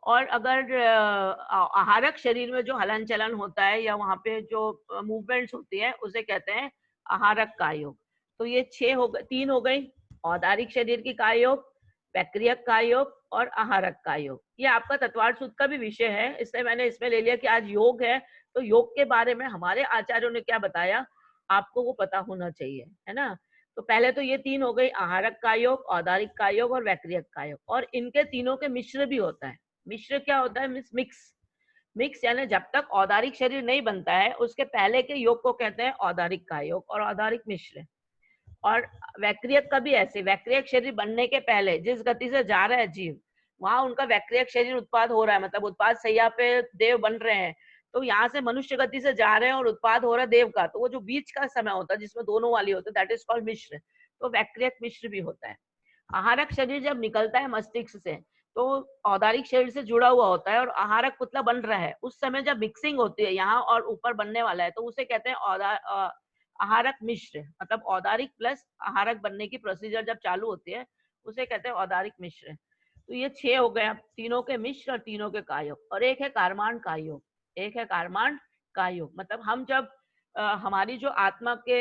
और अगर आहारक शरीर में जो हलन चलन होता है या वहां पे जो मूवमेंट्स होती है उसे कहते हैं आहारक कायोग। तो ये 6 हो गए, 3 हो गई, औदारिक शरीर की कायोग, वैक्रियक कायोग और आहारक कायोग। ये आपका तत्वार्थ सूत्र का भी विषय है, इसलिए मैंने इसमें ले लिया कि आज योग है, तो योग के बारे में हमारे आचार्यों ने क्या बताया आपको वो पता होना चाहिए, है ना। तो पहले तो ये 3 हो गई, आहारक कायोग, औदारिक कायोग और वैक्रियक कायोग, और इनके तीनों के मिश्र भी होता है। मिश्र क्या होता है? मिक्स। मिक्स यानी जब तक औदारिक शरीर नहीं बनता है उसके पहले के योग को कहते हैं औदारिक कायोग और औदारिक मिश्र। और वैक्रियक का भी ऐसे, वैक्रियक शरीर बनने के पहले जिस गति से जा रहा है जीव, वहां उनका वैक्रियक शरीर उत्पाद हो रहा है, मतलब उत्पाद सैया पे देव बन रहे हैं, तो यहाँ से मनुष्य गति से जा रहे हैं और उत्पाद हो रहा है देव का, तो वो जो बीच का समय होता है जिसमें दोनों वाली होती है दैट इज कॉल्ड मिश्र। तो वैक्रियक मिश्र भी होता है। आहारक शरीर जब निकलता है मस्तिष्क से तो औदारिक शरीर से जुड़ा हुआ होता है और आहारक पुतला बन रहा है, उस समय जब मिक्सिंग होती है यहाँ और ऊपर बनने वाला है तो उसे कहते हैं आहारक मिश्र, मतलब औदारिक प्लस आहारक बनने की प्रोसीजर जब चालू होती है उसे कहते हैं औदारिक मिश्र। तो ये 6 हो गए, तीनों के मिश्र और तीनों के कायोग, और एक है कार्माण कायोग। एक है कार्माण कायोग, मतलब हम जब हमारी जो आत्मा के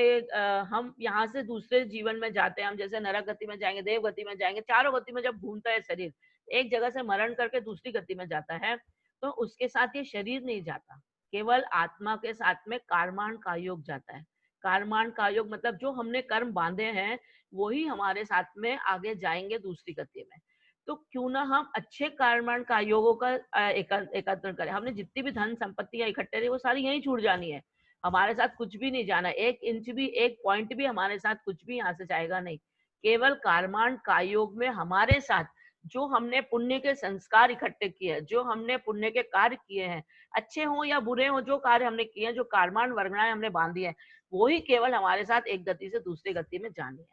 हम यहाँ से दूसरे जीवन में जाते हैं, हम जैसे नरक गति में जाएंगे, देव गति में जाएंगे, चारों गति में जब घूमता है शरीर, एक जगह से मरण करके दूसरी गति में जाता है, तो उसके साथ ये शरीर नहीं जाता, केवल आत्मा के साथ में कार्माण कायोग जाता है। कार्माण कायोग मतलब जो हमने कर्म बांधे हैं वही हमारे साथ में आगे जाएंगे दूसरी गति में। तो क्यों ना हम अच्छे कार्माण कायोगों का एकत्र करें। हमने जितनी भी धन संपत्तियां इकट्ठे रही वो सारी यहीं छूट जानी है, हमारे साथ कुछ भी नहीं जाना, 1 इंच भी, 1 पॉइंट भी हमारे साथ कुछ भी यहाँ से जाएगा नहीं। केवल कार्माण कायोग में हमारे साथ जो हमने पुण्य के संस्कार इकट्ठे किए हैं, जो हमने पुण्य के कार्य किए हैं, अच्छे हो या बुरे हो, जो कार्य हमने किए हैं, जो कार्माण वर्गणाएं हमने बांधी है, वही केवल हमारे साथ एक गति से दूसरी गति में जानी है।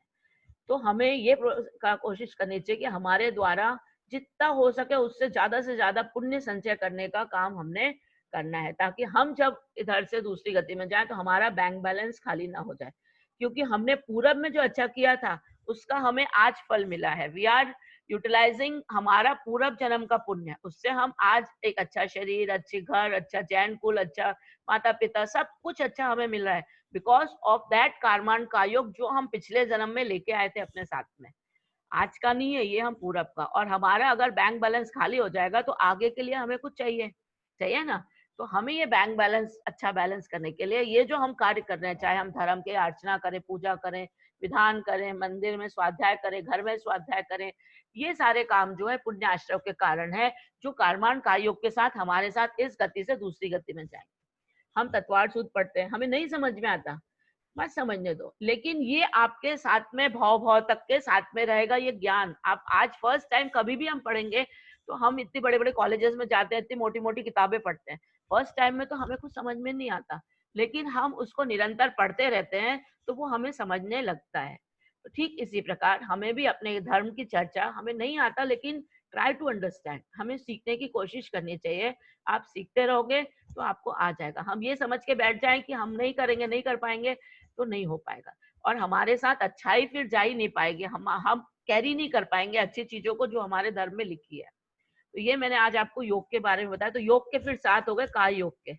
तो हमें ये कोशिश करनी चाहिए कि हमारे द्वारा जितना हो सके उससे ज्यादा पुण्य संचय करने का काम हमने करना है, ताकि हम जब इधर से दूसरी गति में जाए तो हमारा बैंक बैलेंस खाली ना हो जाए, क्योंकि हमने पूरब में जो अच्छा किया था उसका हमें आज फल मिला है। वी आर यूटिलाइजिंग हमारा पूरब जन्म का पुण्य, उससे हम आज एक अच्छा शरीर, अच्छे घर, अच्छा जैन कुल, अच्छा माता पिता, सब कुछ अच्छा हमें मिल रहा है बिकॉज ऑफ दैट कार्मान कायोग जो हम पिछले जन्म में लेके आए थे अपने साथ में। आज का नहीं है ये, हम पूरब का। और हमारा अगर बैंक बैलेंस खाली हो जाएगा तो आगे के लिए हमें कुछ चाहिए, चाहिए ना। तो हमें ये बैंक बैलेंस अच्छा बैलेंस करने के लिए ये जो हम कार्य कर रहे हैं, चाहे हम धर्म के अर्चना करें, पूजा करें, विधान करें, मंदिर में स्वाध्याय करें, घर में स्वाध्याय करें, ये सारे काम जो है पुण्याश्रम के कारण है, जो कार्मान कायोग के साथ हमारे साथ इस गति से दूसरी गति में जाए। हम तत्वार्थ सूत्र पढ़ते हैं, हमें नहीं समझ में आता, मत समझने दो, लेकिन ये आपके साथ में भाव भाव तक के साथ में रहेगा ये ज्ञान। आप आज फर्स्ट टाइम कभी भी हम पढ़ेंगे तो हम इतने बड़े बड़े कॉलेजेस में जाते हैं, इतनी मोटी मोटी किताबें पढ़ते हैं, फर्स्ट टाइम में तो हमें कुछ समझ में नहीं आता, लेकिन हम उसको निरंतर पढ़ते रहते हैं तो वो हमें समझने लगता है। तो ठीक इसी प्रकार हमें भी अपने धर्म की चर्चा, हमें नहीं आता लेकिन ट्राई टू अंडरस्टैंड, हमें सीखने की कोशिश करनी चाहिए। आप सीखते रहोगे तो आपको आ जाएगा। हम ये समझ के बैठ जाएं कि हम नहीं करेंगे, नहीं कर पाएंगे, तो नहीं हो पाएगा, और हमारे साथ अच्छाई फिर जा ही नहीं पाएगी, हम कैरी नहीं कर पाएंगे अच्छी चीजों को जो हमारे धर्म में लिखी है। तो ये मैंने आज आपको योग के बारे में बताया। तो योग के फिर 7 हो गए काय योग के,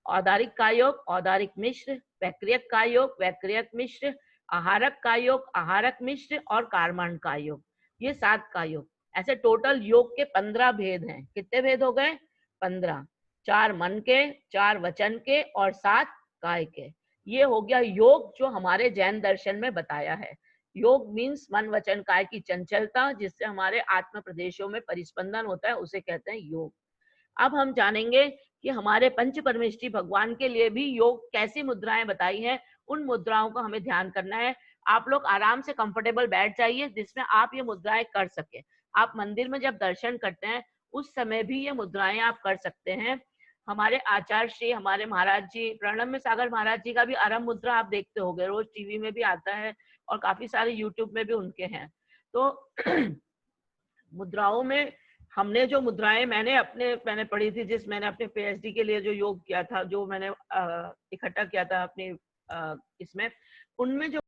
औदारिक काय योग, औदारिक मिश्र, वैक्रियक काय योग, वैक्रियक मिश्र, आहारक काय योग, आहारक मिश्र और कार्माण काय योग। ये 7 काय योग। ऐसे टोटल योग के 15 भेद हैं। कितने भेद हो गए? 15। 4 मन के, 4 वचन के और 7 काय के। ये हो गया योग जो हमारे जैन दर्शन में बताया है। योग मीन्स मन वचन काय की चंचलता, जिससे हमारे आत्म प्रदेशों में परिस्पंदन होता है, उसे कहते हैं योग। अब हम जानेंगे कि हमारे पंच परमेष्ठी भगवान के लिए भी योग कैसी मुद्राएं बताई हैं, उन मुद्राओं का हमें ध्यान करना है। आप लोग आराम से कंफर्टेबल बैठ जाइए जिसमें आप ये मुद्राएं कर सके। आप मंदिर में जब दर्शन करते हैं उस समय भी ये मुद्राएं आप कर सकते हैं। हमारे आचार्य श्री, हमारे महाराज जी, प्रणम्य सागर महाराज जी का भी आरंभ मुद्रा आप देखते होंगे, रोज टीवी में भी आता है और काफी सारे यूट्यूब में भी उनके हैं। तो मुद्राओं में हमने जो मुद्राएं मैंने पढ़ी थी, मैंने अपने पीएचडी के लिए जो योग किया था, जो मैंने इकट्ठा किया था अपने इसमें, उनमें जो